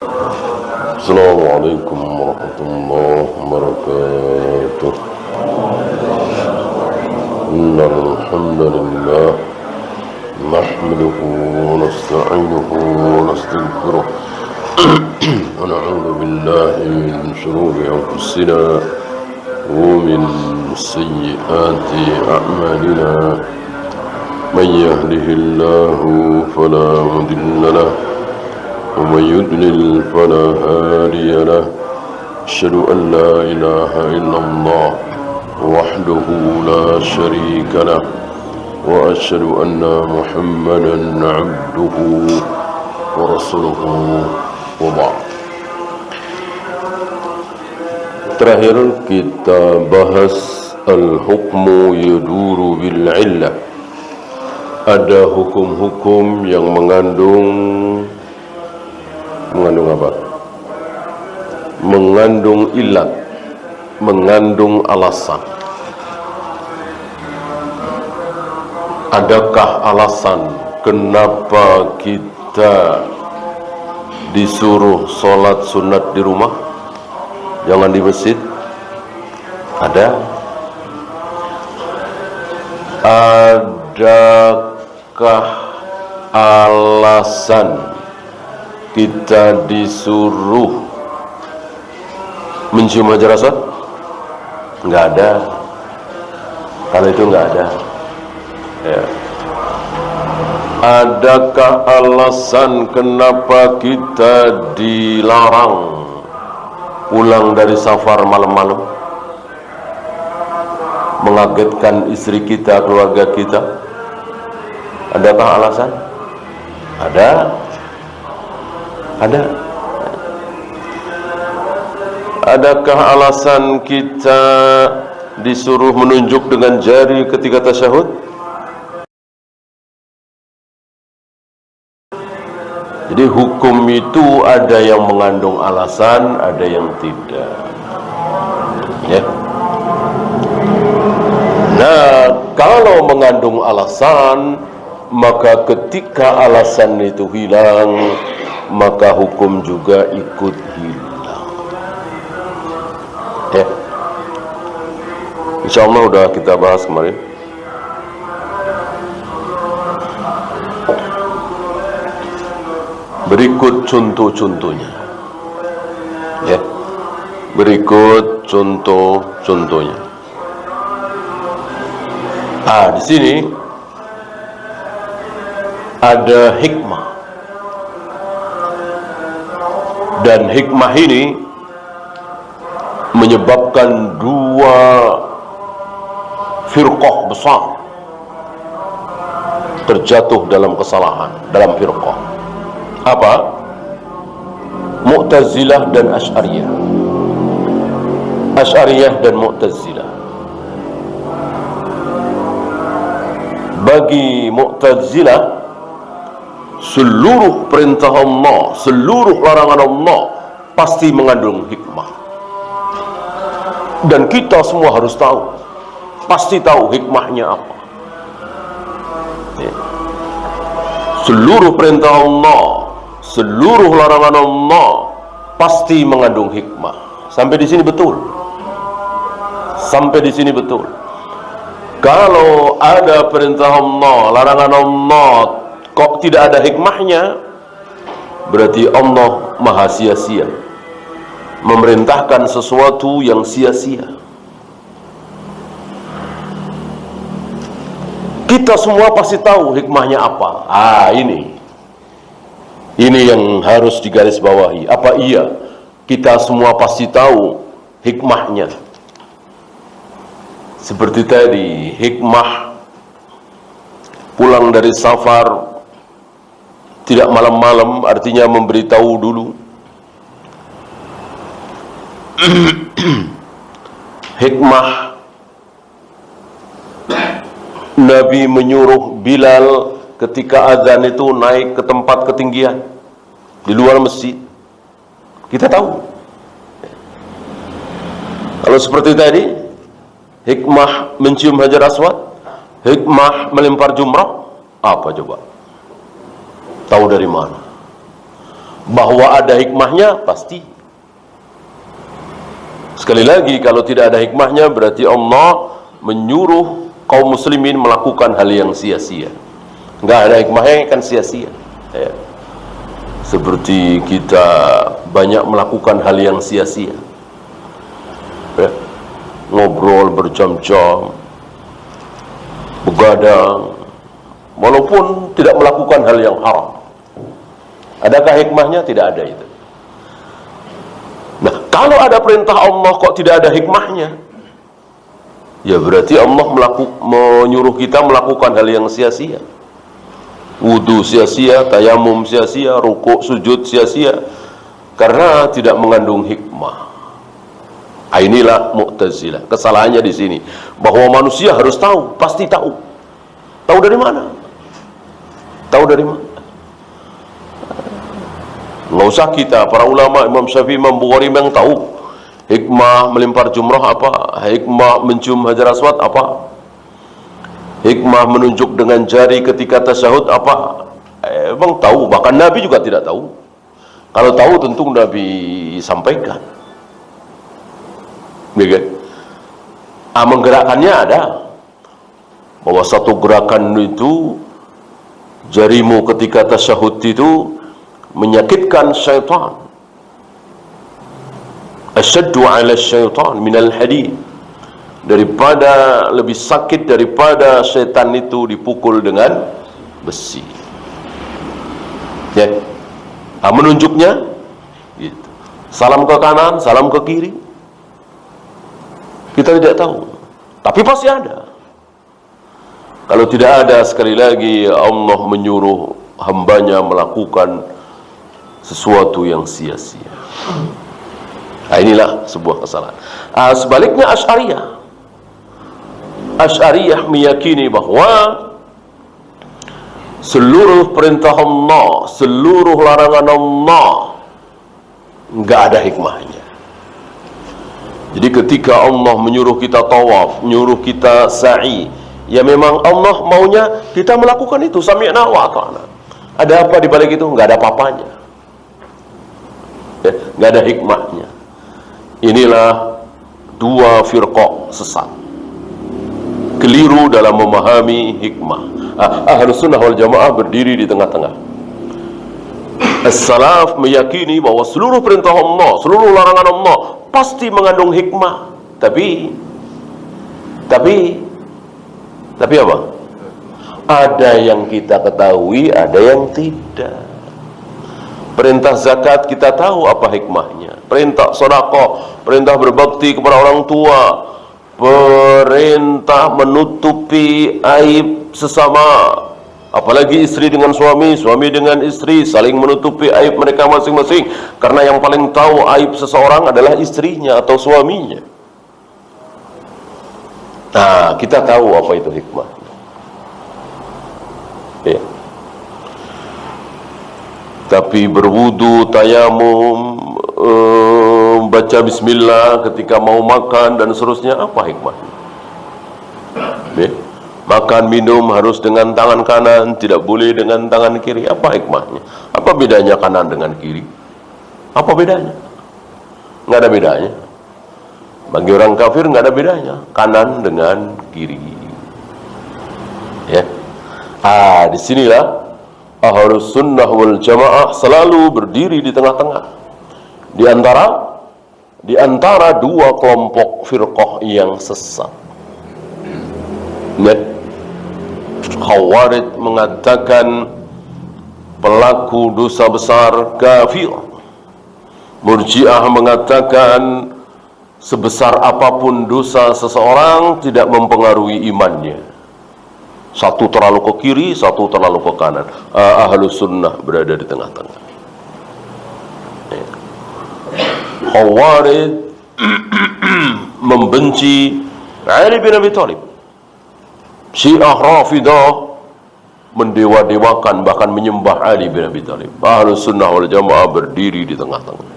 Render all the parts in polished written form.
Assalamualaikum warahmatullahi wabarakatuh. Innal hamdalillah nahmaduhu wa nasta'inuhu wa nastaghfiruh wa na'udzu billahi min shururi anfusina wa min sayyiati a'malina. Man yahdihillahu fala mudilla lahu ومن يضلل فلا هادي له. أشهد أن لا إله إلا الله وحده لا شريك له وأشهد أن محمدا عبده ورسوله وبعد. Terakhir kita bahas al-hukmu yaduru bil illah. Ada hukum-hukum yang mengandung apa? Mengandung ilat, mengandung alasan. Adakah alasan kenapa kita disuruh sholat sunat di rumah, jangan di masjid? Ada? Adakah alasan kita disuruh mencium hajar aswad? Enggak ada. Kalau itu enggak ada. Ya. Adakah alasan kenapa kita dilarang pulang dari safar malam-malam, mengagetkan istri kita, keluarga kita? Adakah alasan? Ada. Ada. Adakah alasan kita disuruh menunjuk dengan jari ketika tasyahud? Jadi hukum itu ada yang mengandung alasan, ada yang tidak. Ya. Nah, kalau mengandung alasan, maka ketika alasan itu hilang, maka hukum juga ikut hilang. Ya. InsyaAllah udah kita bahas kemarin. Berikut contoh-contohnya. Ya. Berikut contoh-contohnya. Di sini ada hikmah. Dan hikmah ini menyebabkan dua firqah besar terjatuh dalam kesalahan, dalam firqah. Apa? Mu'tazilah dan Asy'ariyah. Asy'ariyah dan Mu'tazilah. Bagi Mu'tazilah, seluruh perintah Allah, seluruh larangan Allah pasti mengandung hikmah. Dan kita semua harus tahu, pasti tahu hikmahnya apa. Ya. Seluruh perintah Allah, seluruh larangan Allah pasti mengandung hikmah. Sampai di sini betul. Sampai di sini betul. Kalau ada perintah Allah, larangan Allah, kok tidak ada hikmahnya, berarti Allah maha sia-sia, memerintahkan sesuatu yang sia-sia. Kita semua pasti tahu hikmahnya apa. Ini yang harus digarisbawahi. Apa iya kita semua pasti tahu hikmahnya? Seperti tadi, hikmah pulang dari safar tidak malam-malam, artinya memberitahu dulu. Hikmah Nabi menyuruh Bilal ketika azan itu naik ke tempat ketinggian di luar masjid. Kita tahu. Kalau seperti tadi, hikmah mencium hajar aswad, hikmah melempar jumrah, apa coba? Tahu dari mana? Bahwa ada hikmahnya, pasti. Sekali lagi, kalau tidak ada hikmahnya, berarti Allah menyuruh kaum muslimin melakukan hal yang sia-sia. Nggak ada hikmahnya, kan sia-sia. Ya. Seperti kita banyak melakukan hal yang sia-sia. Ya. Ngobrol berjam-jam, begadang, walaupun tidak melakukan hal yang haram. Adakah hikmahnya? Tidak ada itu. Nah, kalau ada perintah Allah kok tidak ada hikmahnya, ya berarti Allah menyuruh kita melakukan hal yang sia-sia. Wudu sia-sia, tayamum sia-sia, rukuk sujud sia-sia, karena tidak mengandung hikmah. Inilah Mu'tazilah. Kesalahannya di sini, bahwa manusia harus tahu, pasti tahu. Tahu dari mana? Tahu dari mana? Nggak usah kita, para ulama, Imam Syafi'i, Imam Bukhari yang tahu hikmah melempar jumrah apa, hikmah mencium hajar aswad apa, hikmah menunjuk dengan jari ketika tasyahud apa. Emang tahu, bahkan Nabi juga tidak tahu. Kalau tahu tentu Nabi sampaikan. Menggerakkannya ada, bahwa satu gerakan itu, jarimu ketika tasyahud itu menyakitkan syaitan, asyaddu ala syaitan minal hadid, daripada, lebih sakit daripada syaitan itu dipukul dengan besi. Ya, menunjuknya gitu. Salam ke kanan, salam ke kiri, kita tidak tahu, tapi pasti ada. Kalau tidak ada, sekali lagi Allah menyuruh hambanya melakukan sesuatu yang sia-sia. Inilah sebuah kesalahan. Sebaliknya Asy'ariyah meyakini bahwa seluruh perintah Allah, seluruh larangan Allah nggak ada hikmahnya. Jadi ketika Allah menyuruh kita tawaf, menyuruh kita sa'i, ya memang Allah maunya kita melakukan itu, sami'na wa ata'na. Ada apa di balik itu? Nggak ada apa-apanya. Ya, nggak ada hikmahnya. Inilah dua firqah sesat, keliru dalam memahami hikmah. Ahlus sunnah wal jamaah berdiri di tengah-tengah. As-salaf meyakini bahwa seluruh perintah Allah, seluruh larangan Allah pasti mengandung hikmah. Tapi apa? Ada yang kita ketahui, ada yang tidak. Perintah zakat kita tahu apa hikmahnya. Perintah sedekah, perintah berbakti kepada orang tua, perintah menutupi aib sesama, apalagi istri dengan suami, suami dengan istri, saling menutupi aib mereka masing-masing, karena yang paling tahu aib seseorang adalah istrinya atau suaminya. Nah, kita tahu apa itu hikmah. Ya. Tapi berwudu, tayamum, baca bismillah ketika mau makan dan seterusnya, apa hikmahnya? Ya. Makan minum harus dengan tangan kanan, tidak boleh dengan tangan kiri. Apa hikmahnya? Apa bedanya kanan dengan kiri? Apa bedanya? Nggak ada bedanya. Bagi orang kafir nggak ada bedanya, kanan dengan kiri. Ya. Disinilah Ahlus sunnah wal jamaah selalu berdiri di tengah-tengah, di antara dua kelompok firqah yang sesat. Khawarij mengatakan pelaku dosa besar kafir. Murji'ah mengatakan sebesar apapun dosa seseorang tidak mempengaruhi imannya. Satu terlalu ke kiri, satu terlalu ke kanan. Ahlus sunnah berada di tengah-tengah. Khawarij membenci Ali bin Abi Thalib. Syiah Rafidah mendewa-dewakan, bahkan menyembah Ali bin Abi Thalib. Ahlus sunnah wal jamaah berdiri di tengah-tengah.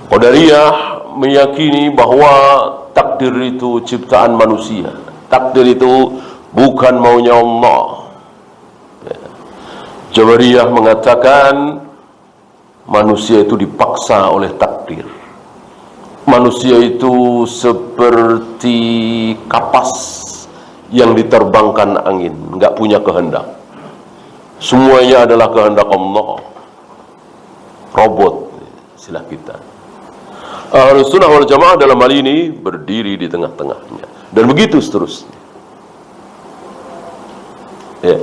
Qadariyah meyakini bahwa takdir itu ciptaan manusia. Takdir itu bukan maunya Allah. Jabariyah mengatakan manusia itu dipaksa oleh takdir. Manusia itu seperti kapas yang diterbangkan angin, nggak punya kehendak. Semuanya adalah kehendak Allah. Robot, istilah kita. Ahlus Sunnah wal Jamaah dalam hal ini berdiri di tengah-tengahnya, dan begitu seterusnya. Ya.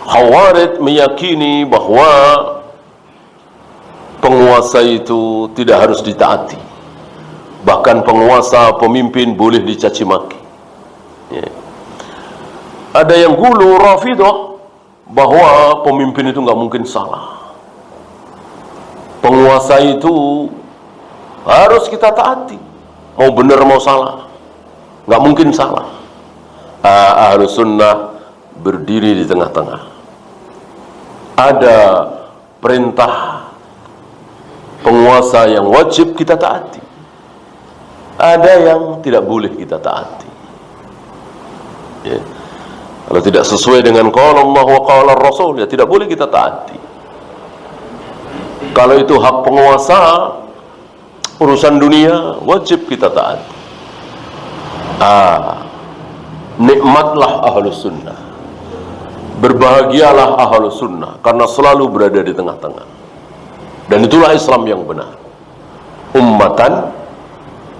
Khawarij meyakini bahwa penguasa itu tidak harus ditaati. Bahkan penguasa, pemimpin boleh dicaci maki. Ya. Ada yang gulu Rafidah bahwa pemimpin itu nggak mungkin salah. Penguasa itu harus kita taati, mau benar mau salah, nggak mungkin salah. Ahlus Sunnah berdiri di tengah-tengah. Ada perintah penguasa yang wajib kita taati, ada yang tidak boleh kita taati. Ya. Kalau tidak sesuai dengan qala Allah wa qala Rasul, ya tidak boleh kita taati. Kalau itu hak penguasa, urusan dunia, wajib kita taati. Nikmatlah Ahlus Sunnah, berbahagialah Ahlus Sunnah, karena selalu berada di tengah-tengah. Dan itulah Islam yang benar. Ummatan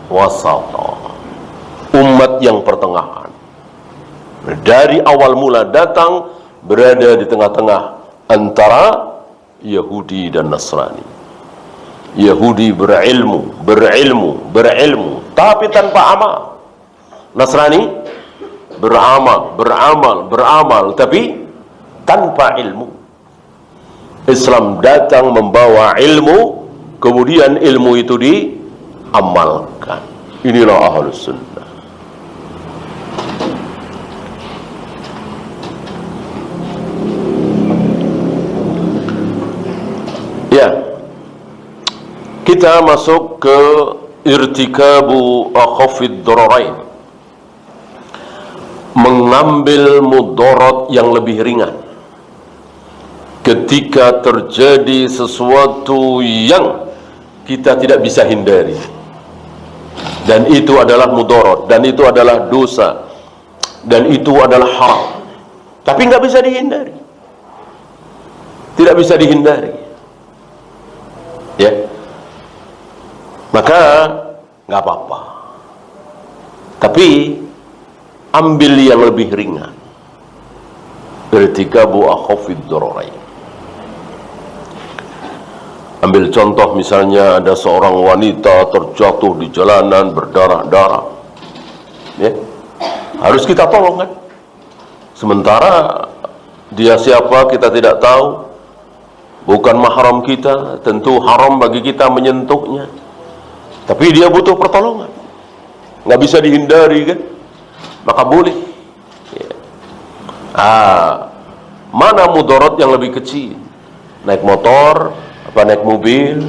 wasata, umat yang pertengahan. Dari awal mula datang berada di tengah-tengah antara Yahudi dan Nasrani. Yahudi berilmu, tapi tanpa amal. Nasrani beramal, tapi tanpa ilmu. Islam datang membawa ilmu, kemudian ilmu itu diamalkan. Inilah Ahlus Sunnah. Ya, kita masuk ke irtikabu akhafid dararain, mengambil mudarat yang lebih ringan ketika terjadi sesuatu yang kita tidak bisa hindari, dan itu adalah mudarat, dan itu adalah dosa, dan itu adalah haram, tapi nggak bisa dihindari, tidak bisa dihindari. Ya, maka nggak apa-apa, tapi ambil yang lebih ringan. Irtikabu akhafid dararain. Ambil contoh, misalnya ada seorang wanita terjatuh di jalanan berdarah-darah, ya, harus kita tolong kan. Sementara dia siapa kita tidak tahu, bukan mahram kita, tentu haram bagi kita menyentuhnya, tapi dia butuh pertolongan, nggak bisa dihindari kan, maka boleh. Ya. Mana mudarat yang lebih kecil? Naik motor, apa naik mobil,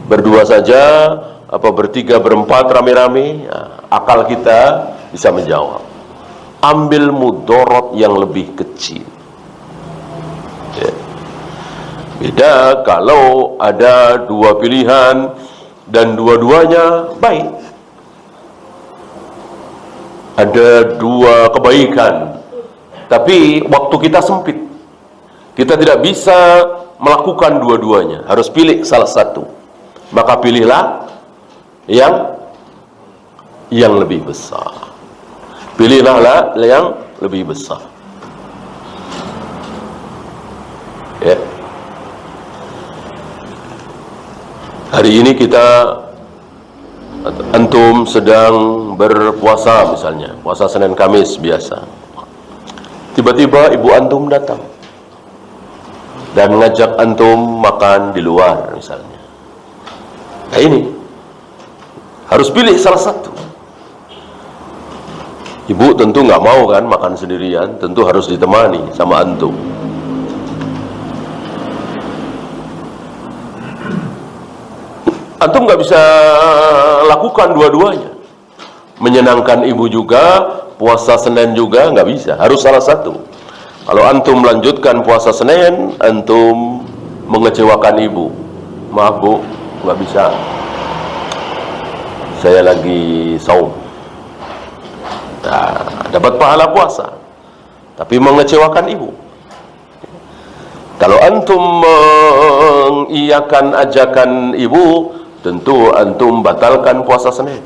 berdua saja, apa bertiga, berempat, rame-rame? Akal kita bisa menjawab. Ambil mudarat yang lebih kecil. Ya. Beda kalau ada dua pilihan dan dua-duanya baik. Ada dua kebaikan, tapi waktu kita sempit, kita tidak bisa melakukan dua-duanya, harus pilih salah satu. Maka pilihlah yang lebih besar. Pilihlah yang lebih besar. Ya. Hari ini antum sedang berpuasa, misalnya puasa Senin Kamis biasa. Tiba-tiba ibu antum datang dan mengajak antum makan di luar misalnya. Nah ini harus pilih salah satu. Ibu tentu nggak mau kan makan sendirian, tentu harus ditemani sama antum. Antum nggak bisa lakukan dua-duanya, menyenangkan ibu juga, puasa Senin juga nggak bisa, harus salah satu. Kalau antum melanjutkan puasa Senin, antum mengecewakan ibu. Maaf bu, nggak bisa, saya lagi saum. Nah, dapat pahala puasa, tapi mengecewakan ibu. Kalau antum mengiyakan ajakan ibu, tentu antum batalkan puasa Senin.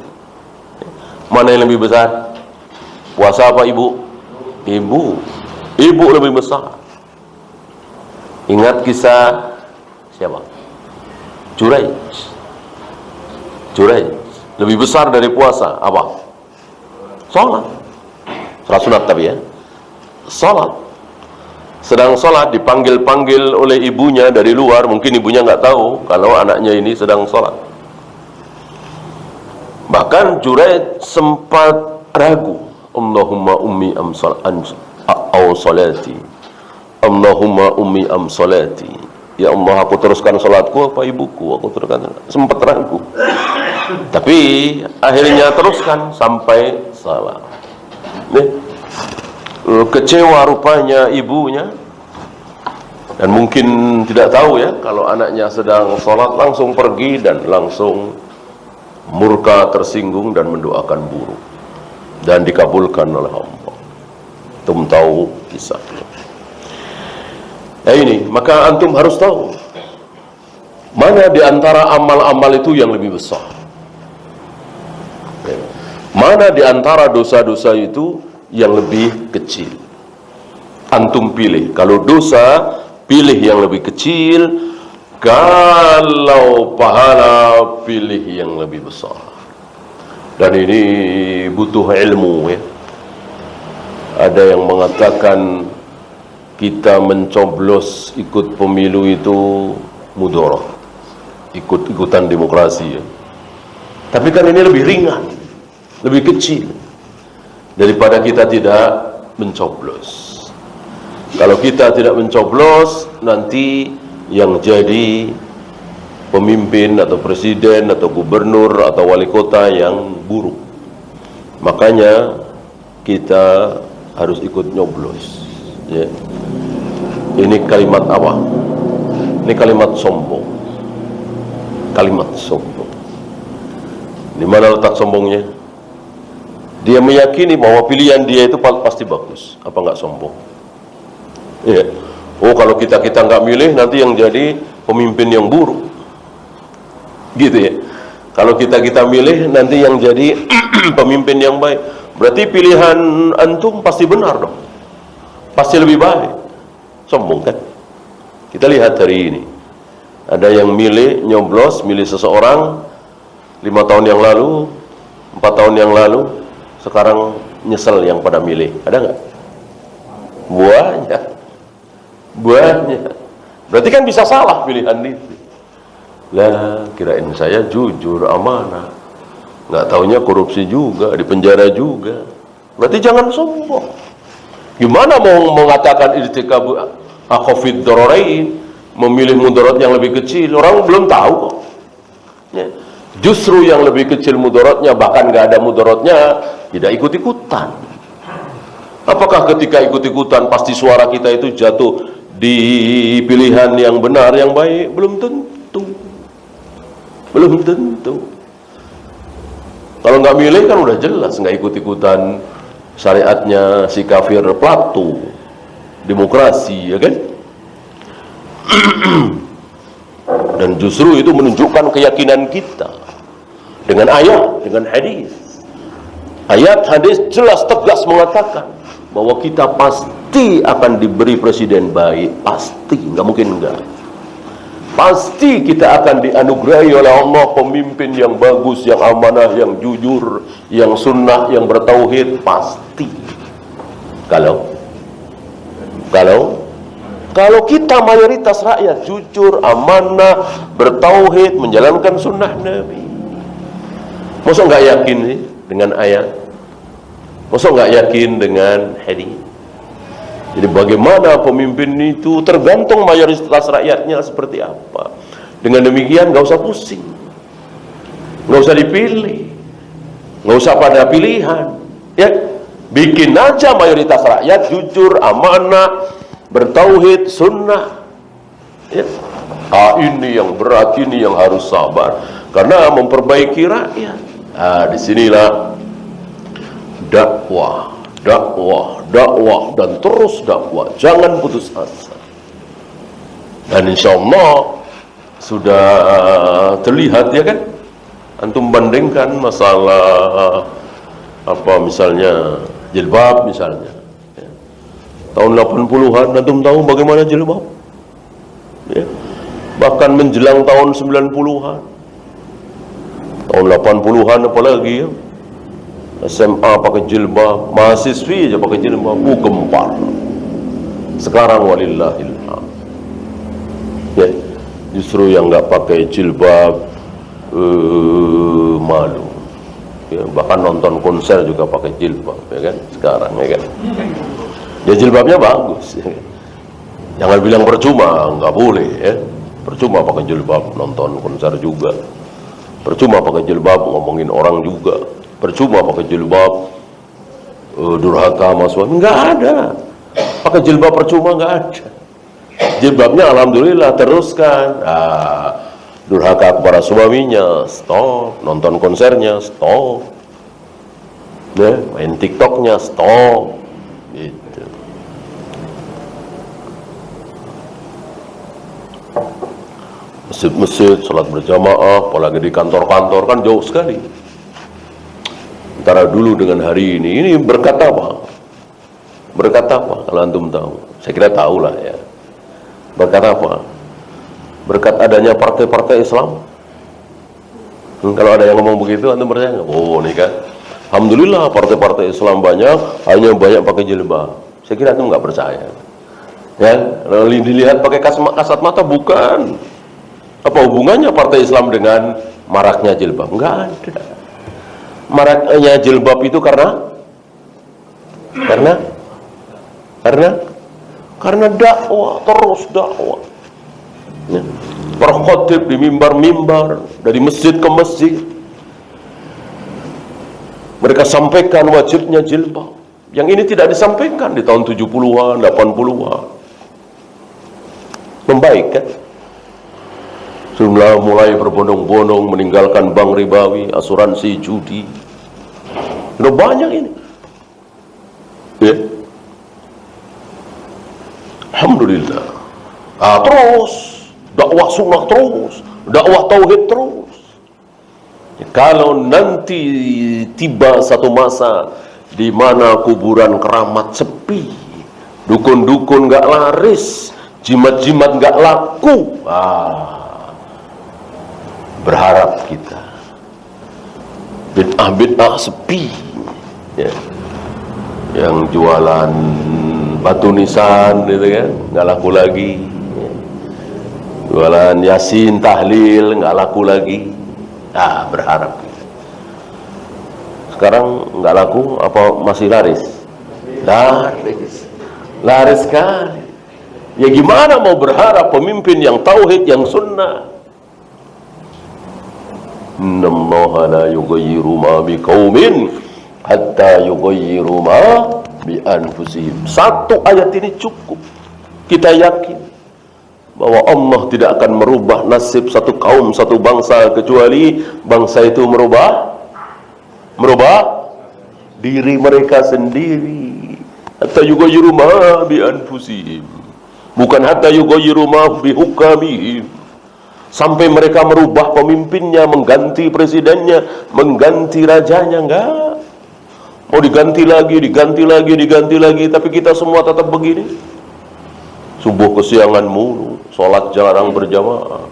Mana yang lebih besar? Puasa apa ibu? Ibu lebih besar. Ingat kisah siapa? Juraij. Lebih besar dari puasa apa? Salat. Salat sunat tapi ya. Salat. Sedang salat, dipanggil-panggil oleh ibunya dari luar. Mungkin ibunya nggak tahu kalau anaknya ini sedang salat. Bahkan Juraij sempat ragu. Allahumma ummi am salati. Allahumma ummi am salati. Ya Allah, aku teruskan salatku apa ibuku? Aku teruskan. Sempat ragu. Tapi akhirnya teruskan sampai salat. Kecewa rupanya ibunya, dan mungkin tidak tahu ya kalau anaknya sedang salat, langsung pergi dan langsung murka, tersinggung dan mendoakan buruk, dan dikabulkan oleh Allah. Antum tahu kisahnya. Ini maka antum harus tahu mana di antara amal-amal itu yang lebih besar, mana di antara dosa-dosa itu yang lebih kecil. Antum pilih. Kalau dosa, pilih yang lebih kecil. Kalau pahala, pilih yang lebih besar. Dan ini butuh ilmu ya. Ada yang mengatakan kita mencoblos ikut pemilu itu mudarat, ikut-ikutan demokrasi ya. Tapi kan ini lebih ringan, lebih kecil daripada kita tidak mencoblos. Kalau kita tidak mencoblos, nanti yang jadi pemimpin atau presiden atau gubernur atau wali kota yang buruk. Makanya kita harus ikut nyoblos ya. Ini kalimat apa? Ini kalimat sombong. Kalimat sombong. Di mana letak sombongnya? Dia meyakini bahwa pilihan dia itu pasti bagus. Apa enggak sombong? Ya. Oh, kalau kita nggak milih, nanti yang jadi pemimpin yang buruk. Gitu ya. Kalau kita milih, nanti yang jadi pemimpin yang baik. Berarti pilihan antum pasti benar dong. Pasti lebih baik. Sombong kan? Kita lihat hari ini. Ada yang nyoblos, milih seseorang 5 tahun yang lalu, 4 tahun yang lalu, sekarang nyesel yang pada milih. Ada nggak? Banyak. Berarti kan bisa salah pilihan itu. Lah, kirain saya jujur, amanah. Nggak taunya korupsi juga, di penjara juga. Berarti jangan sombong. Gimana mau mengatakan irtikabu akhafid dararain, memilih mudarat yang lebih kecil? Orang belum tahu kok. Ya. Justru yang lebih kecil mudaratnya, bahkan nggak ada mudaratnya, tidak ikut-ikutan. Apakah ketika ikut-ikutan pasti suara kita itu jatuh di pilihan yang benar, yang baik? Belum tentu. Belum tentu. Kalau nggak milih kan udah jelas nggak ikut-ikutan syariatnya si kafir Plato, demokrasi, ya kan? Dan justru itu menunjukkan keyakinan kita dengan ayat, dengan hadis. Ayat hadis jelas tegas mengatakan bahwa kita pasti akan diberi presiden baik, pasti, nggak mungkin enggak. Pasti kita akan dianugerahi oleh Allah pemimpin yang bagus, yang amanah, yang jujur, yang sunnah, yang bertauhid, pasti. Kalau kita mayoritas rakyat jujur, amanah, bertauhid, menjalankan sunnah Nabi, masa nggak yakin sih dengan ayat? Masa nggak yakin dengan hadis? Jadi bagaimana pemimpin itu tergantung mayoritas rakyatnya seperti apa. Dengan demikian nggak usah pusing, nggak usah dipilih, nggak usah pada pilihan, ya. Bikin aja mayoritas rakyat jujur, amanah, bertauhid, sunnah. Ya. Ini yang berat, ini yang harus sabar, karena memperbaiki rakyat. Disinilah dakwah, dan terus dakwah, jangan putus asa. Dan insya Allah sudah terlihat, ya kan? Antum bandingkan masalah misalnya jilbab misalnya, ya. Tahun 80-an antum tahu bagaimana jilbab, ya. Bahkan menjelang tahun 90-an, tahun 80-an apalagi, ya. SMA pakai jilbab, mahasiswi aja pakai jilbab, gempar. Sekarang walillahilhamd, ya, justru yang nggak pakai jilbab malu, ya, bahkan nonton konser juga pakai jilbab, ya kan, sekarang, ya kan. Ya, jilbabnya bagus, ya. Jangan bilang percuma, nggak boleh, ya. Percuma pakai jilbab nonton konser juga, percuma pakai jilbab ngomongin orang juga, percuma pakai jilbab durhaka sama suami, nggak ada. Pakai jilbab percuma, nggak ada. Jilbabnya alhamdulillah teruskan. Durhaka kepada suaminya, stop. Nonton konsernya, stop. Ya, main TikToknya, stop. Gitu. Masjid-masjid, sholat berjamaah, apalagi di kantor-kantor, kan jauh sekali antara dulu dengan hari ini. Ini berkat apa? Berkat apa? Kalau antum tahu, saya kira tahu lah, ya. Berkat apa? Berkat adanya partai-partai Islam. Kalau ada yang ngomong begitu, antum percaya nggak? Oh, nih kan, alhamdulillah partai-partai Islam banyak, hanya banyak pakai jilbab. Saya kira antum nggak percaya. Ya, lalu dilihat pakai kasat mata, bukan. Apa hubungannya partai Islam dengan maraknya jilbab? Nggak ada. Maraknya jilbab itu karena dakwah, terus dakwah. Ya. Para khotib di mimbar-mimbar, dari masjid ke masjid, mereka sampaikan wajibnya jilbab. Yang ini tidak disampaikan di tahun 70-an, 80-an. Membaik, kan? Sudah mulai berbondong-bondong meninggalkan bank ribawi, asuransi, judi. Sudah banyak ini, ya. Alhamdulillah. Terus dakwah sunnah, terus dakwah tauhid, terus. Ya, kalau nanti tiba satu masa di mana kuburan keramat sepi, dukun-dukun nggak laris, jimat-jimat nggak laku, berharap kita bid'ah sepi, ya. Yang jualan batu nisan gitu kan, nggak laku lagi, ya. Jualan yasin, tahlil, nggak laku lagi. Berharap kita. Sekarang nggak laku, apa masih laris? Laris sekali. Ya gimana mau berharap pemimpin yang tauhid, yang sunnah? Innallaha la yughayyiru ma biqaumin hatta yughayyiru ma bi anfusihim. Satu ayat ini cukup. Kita yakin bahwa Allah tidak akan merubah nasib satu kaum, satu bangsa, kecuali bangsa itu merubah diri mereka sendiri. Hatta yughayyiru ma bi anfusihim. Bukan hatta yughayyiru ma bi hukamihim. Sampai mereka merubah pemimpinnya, mengganti presidennya, mengganti rajanya, enggak. Mau diganti lagi, tapi kita semua tetap begini. Subuh kesiangan mulu, sholat jarang berjamaah,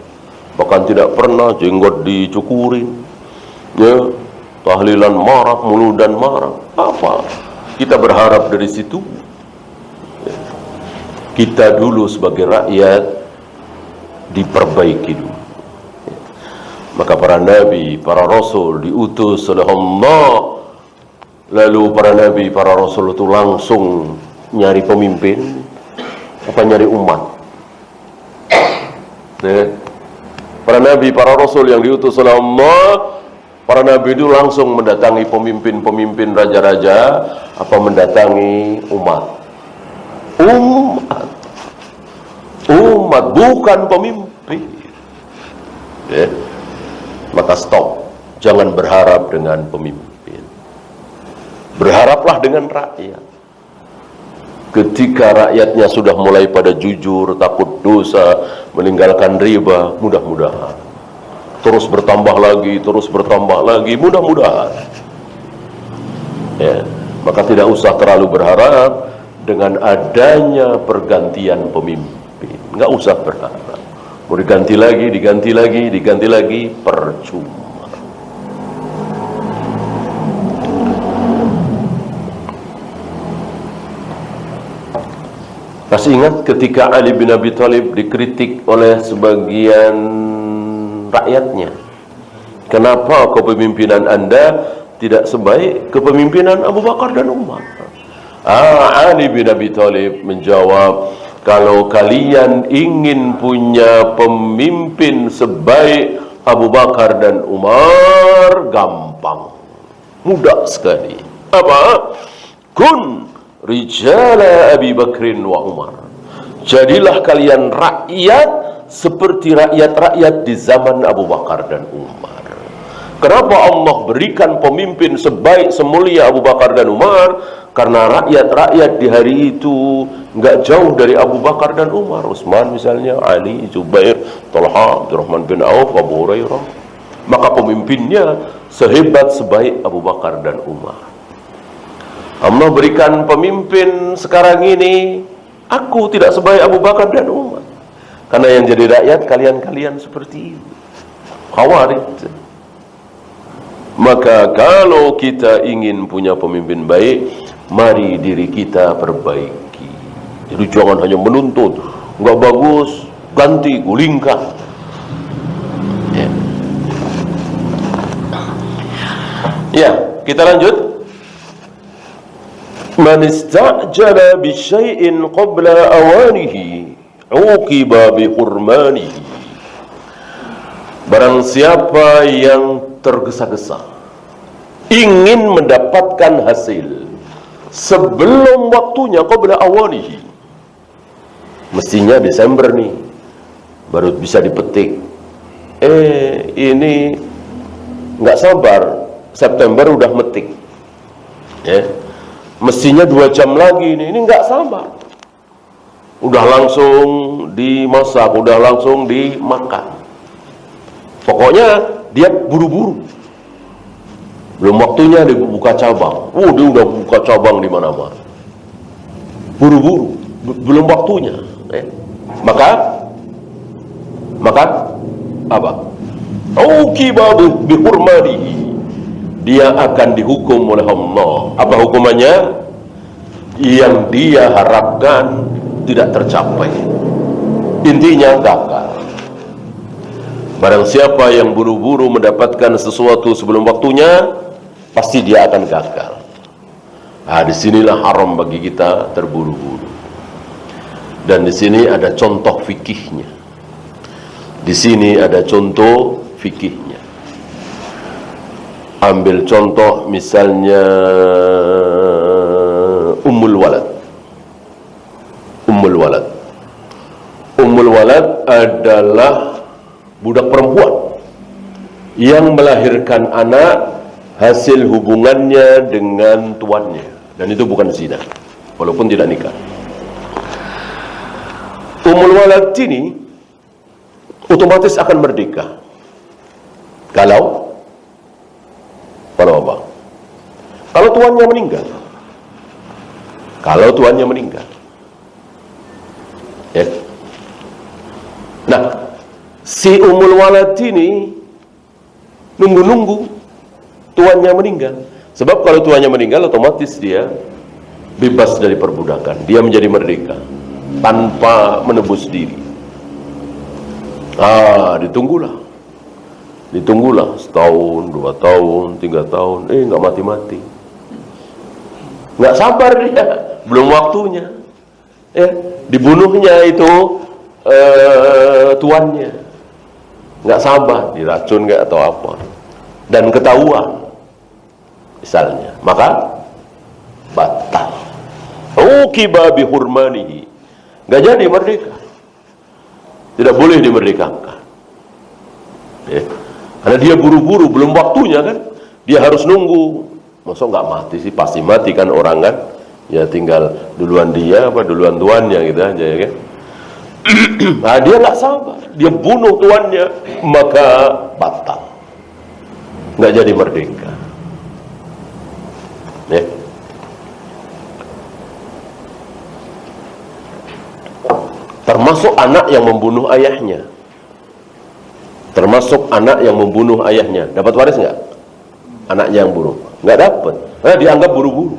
bahkan tidak pernah jenggot dicukurin, ya, tahlilan marak, muludan marak. Apa kita berharap dari situ? Kita dulu sebagai rakyat diperbaiki dulu. Maka para nabi, para rasul diutus oleh Allah. Lalu para nabi, para rasul itu langsung nyari pemimpin apa nyari umat? Ya. Para nabi, para rasul yang diutus oleh Allah Para nabi itu langsung mendatangi pemimpin-pemimpin raja-raja, apa mendatangi umat. Umat bukan pemimpin. Ya. Maka stop. Jangan berharap dengan pemimpin. Berharaplah dengan rakyat. Ketika rakyatnya sudah mulai pada jujur, takut dosa, meninggalkan riba, mudah-mudahan terus bertambah lagi, mudah-mudahan. Ya, maka tidak usah terlalu berharap dengan adanya pergantian pemimpin. Nggak usah berharap. Mau diganti lagi, percuma. Masih ingat ketika Ali bin Abi Thalib dikritik oleh sebagian rakyatnya, kenapa kepemimpinan Anda tidak sebaik kepemimpinan Abu Bakar dan Umar? Ali bin Abi Thalib menjawab, kalau kalian ingin punya pemimpin sebaik Abu Bakar dan Umar, gampang, mudah sekali. Apa? Kun rijala Abi Bakrin wa Umar. Jadilah kalian rakyat seperti rakyat-rakyat di zaman Abu Bakar dan Umar. Kenapa Allah berikan pemimpin sebaik semulia Abu Bakar dan Umar? Karena rakyat-rakyat di hari itu nggak jauh dari Abu Bakar dan Umar. Utsman misalnya, Ali, Zubair, Talha, Abdurrahman bin Auf, Abu Hurairah. Maka pemimpinnya sehebat sebaik Abu Bakar dan Umar. Allah berikan pemimpin sekarang ini, aku tidak sebaik Abu Bakar dan Umar. Karena yang jadi rakyat kalian-kalian seperti ini, Khawarij. Maka kalau kita ingin punya pemimpin baik, mari diri kita perbaiki. Jadi jangan hanya menuntut, nggak bagus, ganti, gulingkan. Ya, kita lanjut. Man istajala bi syai'in qabla awanihi uqiba bi hurmanihi. Barang siapa yang tergesa-gesa ingin mendapatkan hasil sebelum waktunya, qabla awanihi, mestinya Desember nih baru bisa dipetik, ini nggak sabar, September udah metik, ya. Mestinya 2 jam lagi ini nggak sabar, udah langsung dimasak, udah langsung dimakan. Pokoknya dia buru-buru. Belum waktunya dia buka cabang. Dia udah buka cabang di mana-mana. Buru-buru, belum waktunya. Maka apa? Uqiba bihurmanihi. Dia akan dihukum oleh Allah. Apa hukumannya? Yang dia harapkan tidak tercapai. Intinya gagal. Barang siapa yang buru-buru mendapatkan sesuatu sebelum waktunya, pasti dia akan gagal. Disinilah haram bagi kita terburu-buru. Dan di sini ada contoh fikihnya. Di sini ada contoh fikihnya. Ambil contoh misalnya Ummul Walad. Ummul Walad adalah budak perempuan yang melahirkan anak hasil hubungannya dengan tuannya, dan itu bukan zina walaupun tidak nikah. Ummul Walad ini otomatis akan merdeka kalau apa? Kalau tuannya meninggal. Ya. Nah, si Ummul Walad ini nunggu-nunggu tuannya meninggal. Sebab kalau tuannya meninggal, otomatis dia bebas dari perbudakan. Dia menjadi merdeka tanpa menebus diri. Ditunggulah setahun, 2 tahun, 3 tahun, nggak mati-mati. Nggak sabar dia, belum waktunya. Dibunuhnya itu tuannya. Nggak sabar, diracun nggak atau apa. dan ketahuan misalnya, maka batal. Uqiba bi hurmanihi, nggak jadi merdeka, tidak boleh dimerdekakan. Ya. Karena dia buru-buru, belum waktunya kan, dia harus nunggu. Masa nggak mati sih? Pasti mati kan orang kan, ya tinggal duluan dia apa duluan tuannya gitu aja ya kan. Nah, dia nggak sabar, dia bunuh tuannya, maka batal, nggak jadi merdeka. Ya. Termasuk anak yang membunuh ayahnya. Termasuk anak yang membunuh ayahnya. Dapat waris nggak? Anaknya yang bunuh? Nggak dapat. Karena dianggap buru-buru.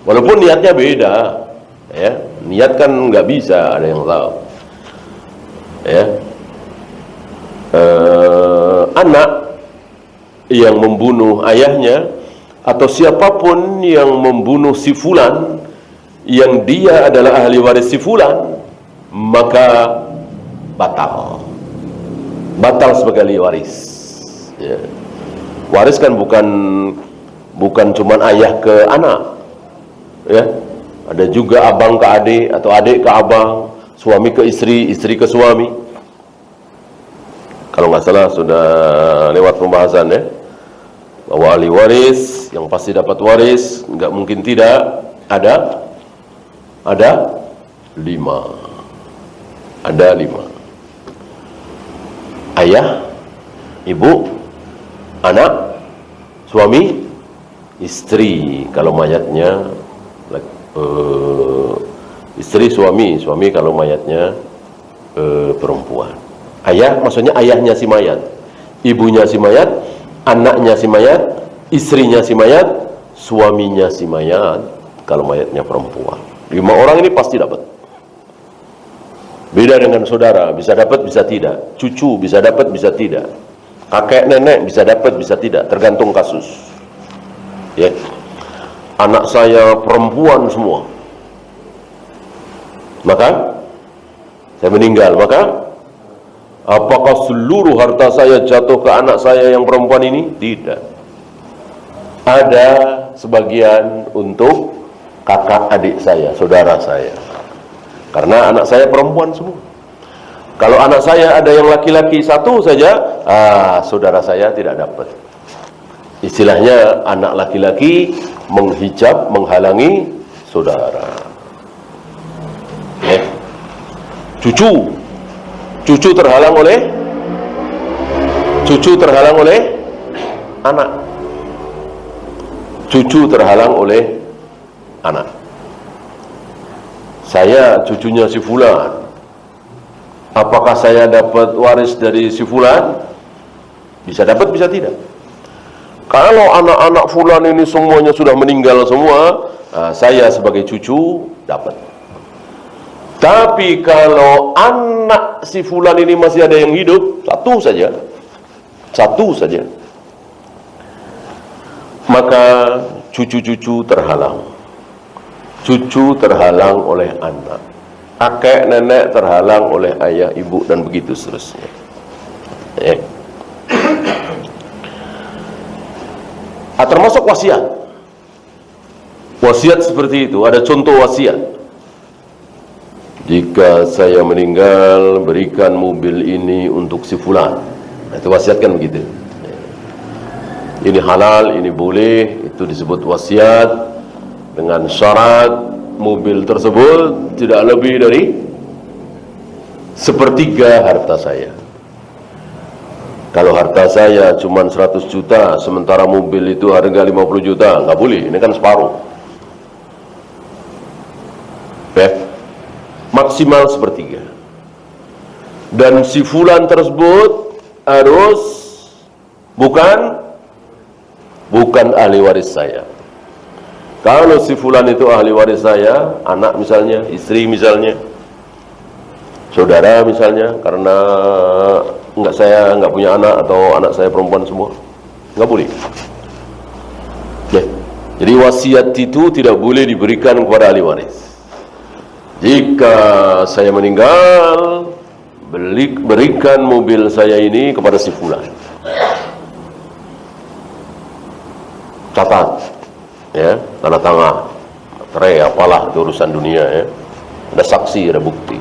Walaupun niatnya beda. Ya, niat kan nggak bisa, ada yang tahu. Ya. Anak yang membunuh ayahnya atau siapapun yang membunuh si fulan yang dia adalah ahli waris si fulan, maka batal sebagai ahli waris. Ya. Waris kan bukan cuman ayah ke anak, ya. Ada juga abang ke adik atau adik ke abang, suami ke istri, istri ke suami. Kalau nggak salah sudah lewat pembahasan ya, bahwa ahli waris yang pasti dapat waris nggak mungkin tidak ada 5. Ada 5. Ayah, ibu, anak, suami, istri kalau mayatnya istri, suami kalau mayatnya perempuan. Ayah maksudnya ayahnya si mayat, ibunya si mayat, anaknya si mayat, istrinya si mayat, suaminya si mayat kalau mayatnya perempuan. 5 orang ini pasti dapat. Beda dengan saudara, bisa dapat bisa tidak, cucu bisa dapat bisa tidak, kakek nenek bisa dapat bisa tidak, tergantung kasus. Ya. Anak saya perempuan semua, maka saya meninggal, maka apakah seluruh harta saya jatuh ke anak saya yang perempuan ini? Tidak. Ada sebagian untuk kakak adik saya, saudara saya, karena anak saya perempuan semua. Kalau anak saya ada yang laki-laki satu saja, saudara saya tidak dapat. Istilahnya anak laki-laki menghijab, menghalangi saudara. Ya. Cucu terhalang oleh anak. Cucu terhalang oleh anak. Saya cucunya si fulan, apakah saya dapat waris dari si fulan? Bisa dapat, bisa tidak. Kalau anak-anak fulan ini semuanya sudah meninggal semua, saya sebagai cucu dapat. Tapi kalau anak si fulan ini masih ada yang hidup, satu saja, maka cucu-cucu terhalang. Cucu terhalang oleh anak, kakek nenek terhalang oleh ayah ibu, dan begitu seterusnya. Termasuk wasiat. Wasiat seperti itu, ada contoh wasiat. Jika saya meninggal, berikan mobil ini untuk si fulan. Itu wasiat kan begitu. Ini halal, ini boleh, itu disebut wasiat. Dengan syarat mobil tersebut tidak lebih dari 1/3 harta saya. Kalau harta saya cuma 100 juta, sementara mobil itu harga 50 juta, nggak boleh, ini kan separuh. Maksimal 1/3. Dan si fulan tersebut harus bukan ahli waris saya. Kalau si fulan itu ahli waris saya, anak misalnya, istri misalnya, saudara misalnya, karena saya nggak punya anak atau anak saya perempuan semua, nggak boleh. Ya. Jadi wasiat itu tidak boleh diberikan kepada ahli waris. Jika saya meninggal, berikan mobil saya ini kepada si fulan. catat, ya, tanda tangan, materai apalah itu urusan dunia, ya. Ada saksi, ada bukti.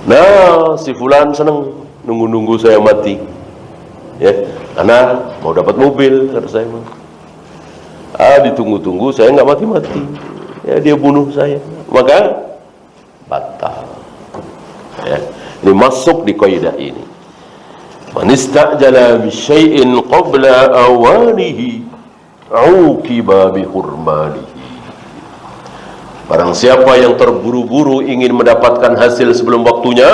Nah, si fulan seneng nunggu-nunggu saya mati, ya, karena mau dapat mobil, kata saya. Ditunggu-tunggu, saya nggak mati-mati, ya, dia bunuh saya, maka batal. Ya. Ini masuk di kaidah ini. Man istajala bi syai'in qabla awanihi uqiba bi hurmanihi. Barang siapa yang terburu-buru ingin mendapatkan hasil sebelum waktunya,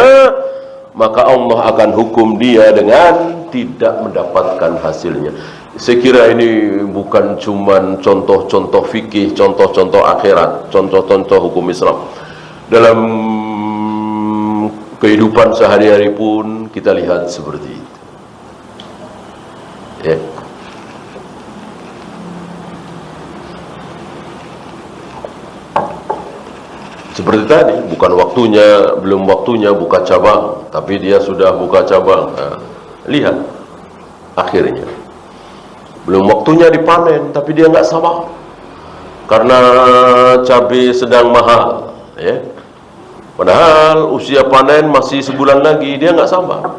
maka Allah akan hukum dia dengan tidak mendapatkan hasilnya. Saya kira ini bukan cuman contoh-contoh fikih, contoh-contoh akhirat, contoh-contoh hukum Islam. Dalam kehidupan sehari-hari pun kita lihat seperti itu. Ya. Seperti tadi, bukan waktunya, belum waktunya buka cabang, tapi dia sudah buka cabang. Nah, lihat akhirnya. Belum waktunya dipanen, tapi dia nggak sabar karena cabai sedang mahal, ya. Padahal usia panen masih sebulan lagi, dia nggak sabar.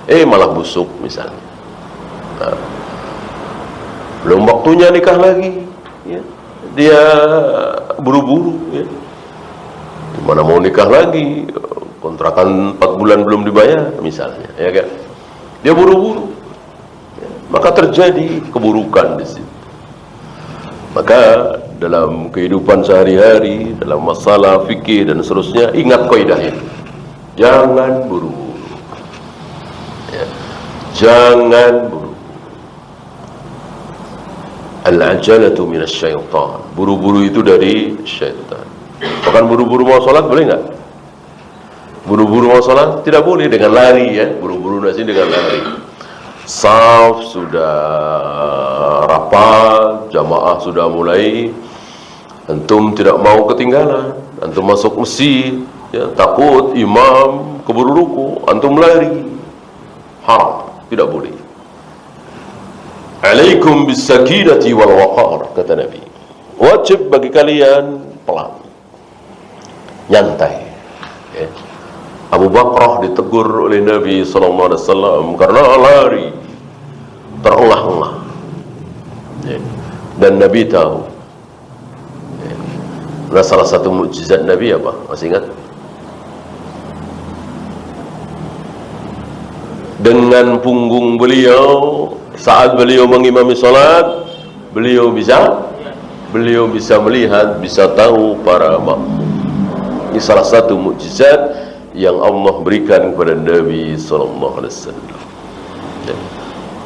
Malah busuk misalnya. Nah, belum waktunya nikah lagi, ya. Dia buru-buru, ya. Gimana mau nikah lagi? Kontrakan 4 bulan belum dibayar misalnya, ya kan? Dia buru-buru. Maka terjadi keburukan di situ. Maka dalam kehidupan sehari-hari, dalam masalah fikih dan seterusnya, ingat kaidah ini. Jangan buru-buru. Ya. Jangan buru-buru. Al-ajalatu minasyaitan. Buru-buru itu dari syaitan. Bahkan buru-buru mau sholat boleh nggak? Buru-buru mau sholat tidak boleh dengan lari, ya. Buru-buru nasi dengan lari. Saf sudah rapat, jamaah sudah mulai, antum tidak mau ketinggalan, antum masuk masjid, ya, takut imam keburu ruku, antum lari, haram, tidak boleh. Alaikum bisakinati wal waqar, kata Nabi. Wajib bagi kalian pelan, nyantai, ya. Abu Bakrah ditegur oleh Nabi SAW karena lari terengah-engah, ya. Dan Nabi tahu, ya. Nah, salah satu mukjizat Nabi apa? Masih ingat? Dengan punggung beliau saat beliau mengimami salat, beliau bisa melihat, bisa tahu para makmum. Ini salah satu mukjizat yang Allah berikan kepada Nabi sallallahu alaihi wasallam. Ya.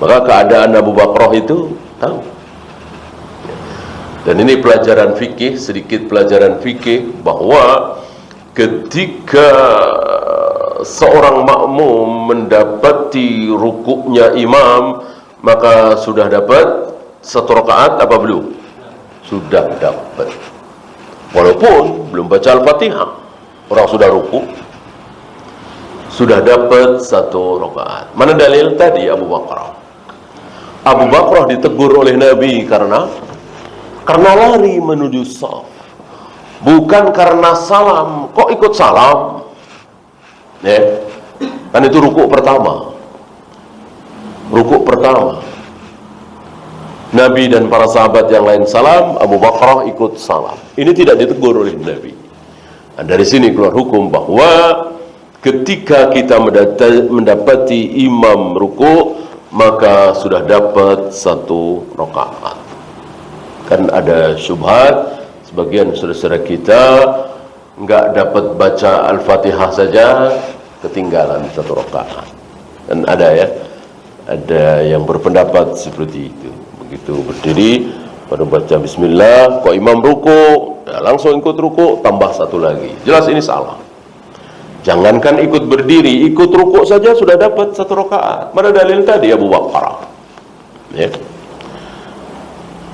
Maka keadaan Abu Bakrah itu tahu. Ya. Dan ini pelajaran fikih, sedikit pelajaran fikih, bahwa ketika seorang makmum mendapati rukuknya imam, maka sudah dapat 1 rakaat apa belum? Sudah dapat. Walaupun belum baca Al-Fatihah, orang sudah rukuk, sudah dapat 1 rakaat. Mana dalil tadi Abu Bakrah? Abu Bakrah ditegur oleh Nabi karena lari menuju shaf, bukan karena salam. Kok ikut salam? Ya, kan itu rukuk pertama. Rukuk pertama. Nabi dan para sahabat yang lain salam, Abu Bakrah ikut salam. Ini tidak ditegur oleh Nabi. Nah, dari sini keluar hukum bahwa ketika kita mendapati imam ruku, maka sudah dapat 1 rakaat. Kan ada syubhat, sebagian saudara-saudara kita nggak dapat baca Al-Fatihah saja, ketinggalan 1 rakaat. Dan ada yang berpendapat seperti itu. Begitu berdiri, baru baca Bismillah, kok imam ruku, ya langsung ikut ruku, tambah 1 lagi. Jelas ini salah. Jangankan ikut berdiri, ikut rukuk saja sudah dapat 1 rakaat. Mana dalil tadi Abu Bakrah? Ya.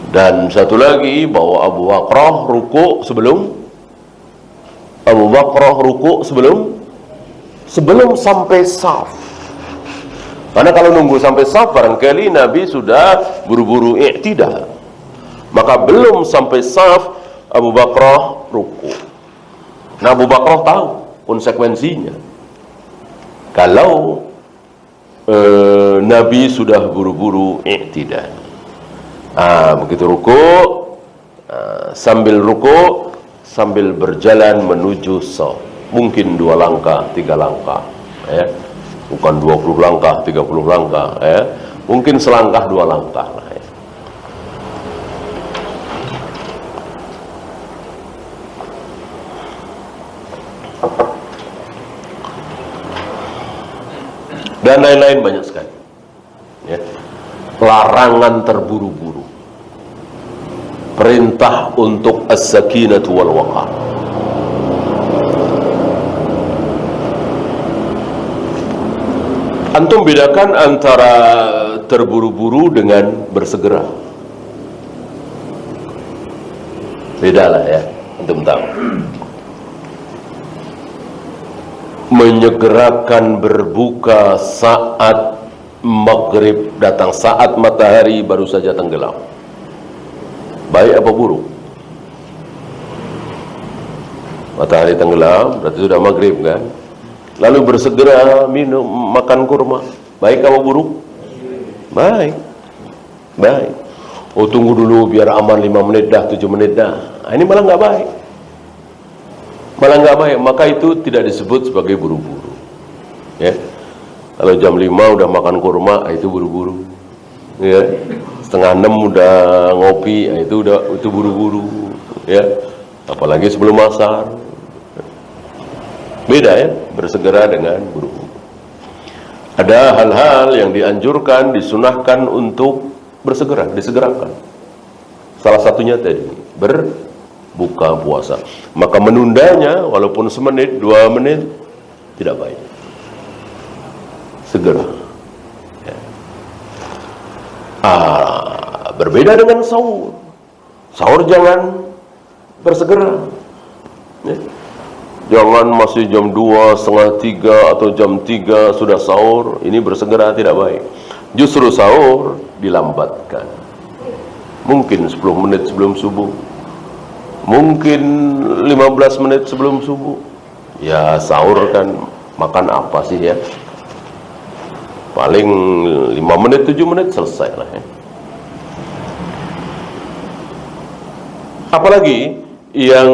Dan satu lagi, bahwa Abu Bakrah rukuk sebelum sampai saf. Karena kalau nunggu sampai saf, barangkali Nabi sudah buru-buru i'tidal. Maka belum sampai saf, Abu Bakar ruku. Nah, Abu Bakar tahu konsekuensinya. Kalau Nabi sudah buru-buru i'tidal. Begitu ruku, sambil ruku, sambil berjalan menuju saf. Mungkin 2 langkah, 3 langkah, ya. Bukan 20 langkah, 30 langkah, ya. Mungkin selangkah 2 langkah lah, ya. Dan lain-lain banyak sekali, ya. Larangan terburu-buru, perintah untuk as-sakinatu wal waqar. Antum bedakan antara terburu-buru dengan bersegera. Bedalah, ya, antum tahu. Menyegerakan berbuka saat maghrib datang, saat matahari baru saja tenggelam, baik apa buruk? Matahari tenggelam berarti sudah maghrib, kan? Lalu bersegera minum, makan kurma, baik apa buruk? Baik, baik. Oh, tunggu dulu biar aman 5 menit dah, 7 menit dah. Ini malah nggak baik, malah nggak baik. Maka itu tidak disebut sebagai buru-buru, ya. Kalau jam 5 udah makan kurma, itu buru-buru, ya. Setengah 6 udah ngopi, itu buru-buru, ya. Apalagi sebelum asar. Beda, ya, bersegera dengan buru-buru. Ada hal-hal yang dianjurkan, disunahkan untuk bersegera, disegerakan. Salah satunya tadi, berbuka puasa. Maka menundanya walaupun semenit, 2 menit tidak baik. Segera, ya. Berbeda dengan sahur. Sahur jangan bersegera, ya. Jangan masih jam 2, setengah 3 atau jam 3 sudah sahur. Ini bersegera tidak baik. Justru sahur dilambatkan. Mungkin 10 menit sebelum subuh, mungkin 15 menit sebelum subuh. Ya, sahur kan makan apa sih, ya? Paling 5 menit, 7 menit selesai lah, ya. Apalagi yang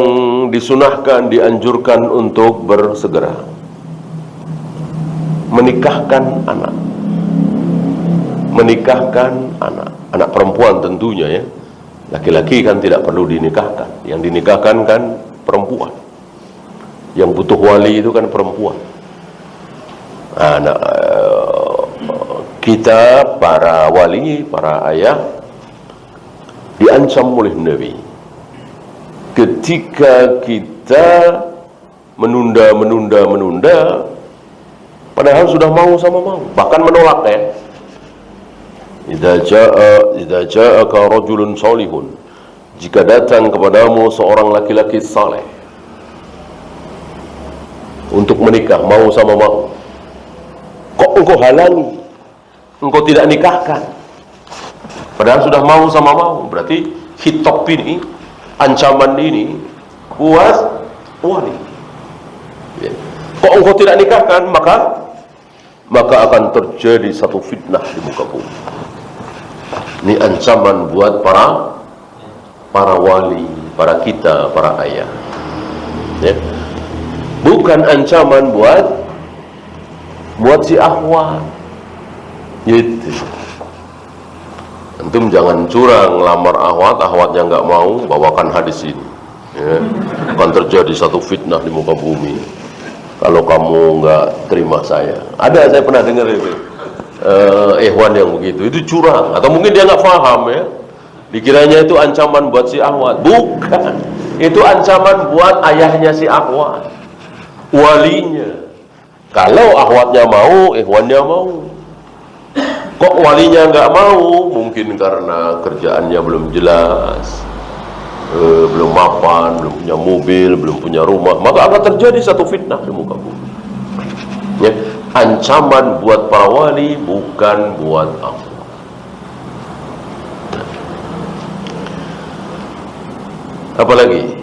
disunahkan, dianjurkan untuk bersegera, menikahkan anak. Menikahkan anak perempuan tentunya, ya. Laki-laki kan tidak perlu dinikahkan. Yang dinikahkan kan perempuan. Yang butuh wali itu kan perempuan. Kita para wali, para ayah, diancam oleh Nabi ketika kita menunda, padahal sudah mau sama mau, bahkan menolak, ya. Idza ja'aka rajulun salihun, jika datang kepadamu seorang laki-laki saleh untuk menikah, mau sama mau, kok engkau halangi, engkau tidak nikahkan, padahal sudah mau sama mau. Berarti khitab ini, ancaman ini buat wali, ya. Kok engkau tidak nikahkan, maka akan terjadi satu fitnah di muka bumi. Ini ancaman buat para wali, para kita, para ayah, ya. Bukan ancaman buat si akhwat, gitu. Antum jangan curang ngelamar akhwatnya nggak mau, bawakan hadis ini, ya. Akan terjadi satu fitnah di muka bumi kalau kamu nggak terima saya. Saya pernah dengar itu, ikhwan yang begitu, itu curang, atau mungkin dia nggak paham, ya. Dikiranya itu ancaman buat si akhwat. Bukan, itu ancaman buat ayahnya si akhwat, walinya. Kalau akhwatnya mau, ikhwannya mau. Kok walinya nggak mau? Mungkin karena kerjaannya belum jelas, belum mapan, belum punya mobil, belum punya rumah. Maka akan terjadi satu fitnah di muka bumi, ya. ancaman buat para wali, bukan buat Allah. Apalagi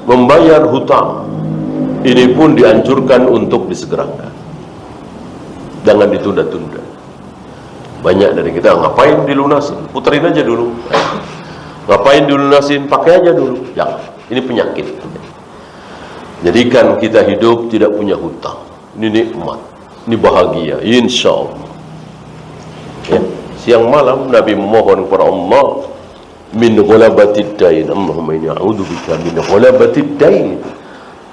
membayar hutang, ini pun dianjurkan untuk disegerakan, jangan ditunda-tunda. Banyak dari kita, ngapain dilunasin, puterin aja dulu. Ngapain dilunasin, pakai aja dulu. Jangan, ini penyakit. Jadikan kita hidup tidak punya hutang. Ini nikmat, ini bahagia, insya Allah. Ya. Siang malam Nabi memohon kepada Allah, min ghalabatid dain, Allahumma inni a'udzubika min ghalabatid dain.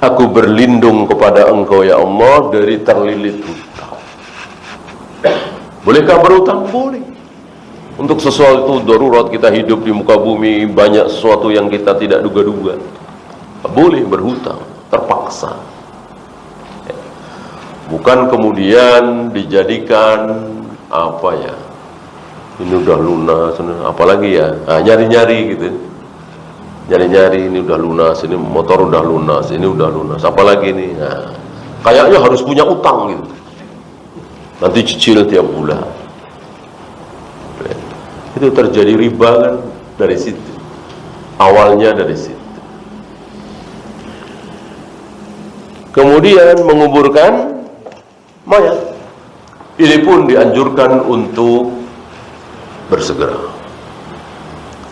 Aku berlindung kepada Engkau ya Allah dari terlilit hutang. Bolehkah berhutang? Boleh. Untuk sesuatu darurat, kita hidup di muka bumi, banyak sesuatu yang kita tidak duga-duga. Boleh berhutang, terpaksa. Bukan kemudian dijadikan apa ya, ini udah lunas, apalagi ya, nyari-nyari gitu, nyari-nyari, ini udah lunas, ini motor udah lunas, ini udah lunas, apalagi ini, kayaknya harus punya utang gitu, nanti cicil tiap bulan. Itu terjadi riba kan dari situ, awalnya dari situ. Kemudian menguburkan mayat, ini pun dianjurkan untuk bersegera.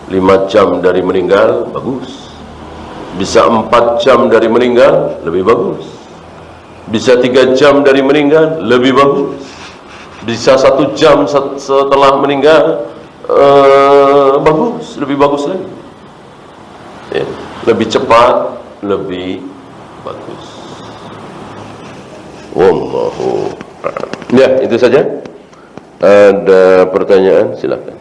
5 jam dari meninggal, bagus. Bisa 4 jam dari meninggal, lebih bagus. Bisa 3 jam dari meninggal, lebih bagus. Bisa 1 jam setelah meninggal, bagus, lebih bagus lagi. Ya, lebih cepat, lebih bagus. Wallahu a'lam. Ya, itu saja. Ada pertanyaan, silakan.